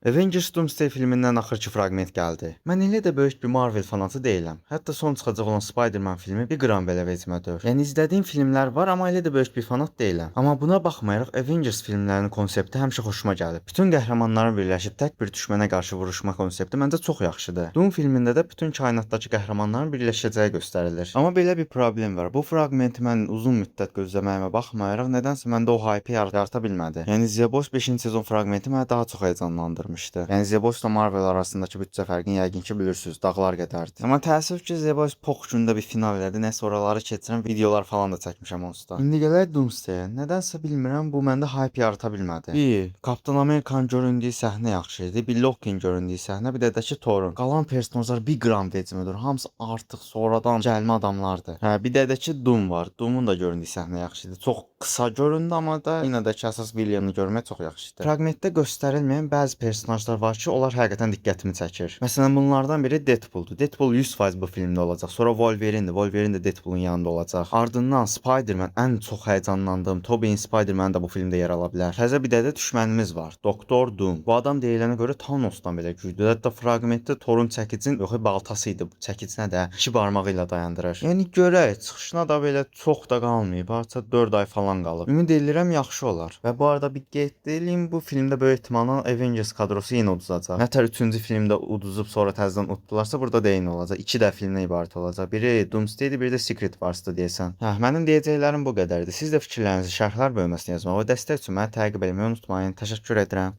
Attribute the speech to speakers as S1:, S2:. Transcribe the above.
S1: Avengers Doomsday filmindən axırki fraqment gəldi. Mən elə də böyük bir Marvel fanatı deyiləm. Hətta son çıxacaq olan Spider-Man filmi bir qram belə vecimə deyil. Yəni izlədiyim filmlər var, amma elə də böyük bir fanat deyiləm. Amma buna baxmayaraq Avengers filmlərinin konsepti həmişə xoşuma gəlib. Bütün qəhrəmanların birləşib tək bir düşmənə qarşı vuruşma konsepti məncə çox yaxşıdır. Doom filmində də bütün kainatdakı qəhrəmanların birləşəcəyi göstərilir. Amma belə bir problem var. Bu fraqmenti mən uzun müddət gözləməyimə baxmayaraq nədənsə məndə o hype yarata bilmədi. Yəni The Boys 5-ci sezon fraqmenti məni daha çox həyecanlandırmışdı. Yəni The Boys ilə Marvel arasındakı büdcə fərqini yəqin ki bilirsiniz, dağlar qədərdir. Amma təəssüf ki The Boys pox gündə bir final elədi. Nəsə oraları keçirən videolar falan da çəkmişəm onsuz. İndi gələk Doomsday-ə. Nədənsə bilmirəm, bu məndə hype yarata bilmədi. Bir, Captain America-nın göründüyü səhnə yaxşı idi. Bir Loki-nin göründüyü səhnə, bir də ki Thor-un. Qalan personajlar bir qram vecimidir. Hamısı artıq sonradan gəlmə adamlardır. Hə, bir də ki Doom var. Doom-un da göründüyü səhnə yaxşı idi. Çox qısa göründü, amma da yenə də ki əsas William-ı görmək çox yaxşı idi. Fraqmentdə göstərilməyən bəzi personajlar var ki, onlar həqiqətən diqqətimi çəkir. Məsələn, bunlardan biri Deadpool-dur. Deadpool 100% bu filmdə olacaq. Sonra Wolverine-dir. Wolverine də Deadpool'un yanında olacaq. Ardından Spider-Man, ən çox həyecanlandığım Tobey'in Spider-Man da bu filmdə yer ala bilər. Təzə bir də düşmənimiz var. Doktor Doom. Bu adam deyilənə görə Thanos'dan belə güclüdür. Hətta fraqmentdə Thor'un çəkicin yox, baltası idi. Bu çəkicinə də iki barmağı ilə dayandırır. Yəni görək, çıxışına da belə çox da qalmayıb. Artıq 4 ay falan qalıb. Ümid edirəm yaxşı olar. Və bu arada bir qeyd edeyim, bu filmdə böyük ehtimalla Avengers kadrosu yenə uduzacaq. Nətər 3-cü filmdə uduzub sonra təzədən utdularsa, burada da eyni olacaq. 2 də filmdən ibarət olacaq. Biri Doomsday-dir, biri də Secret Wars-dır deyəsən. Hə, mənim deyəcəklərim bu qədərdir. Siz də fikirlərinizi şərhlər bölməsinə yazmağı və dəstək üçün məni təqib etməyi unutmayın. Təşəkkür edirəm.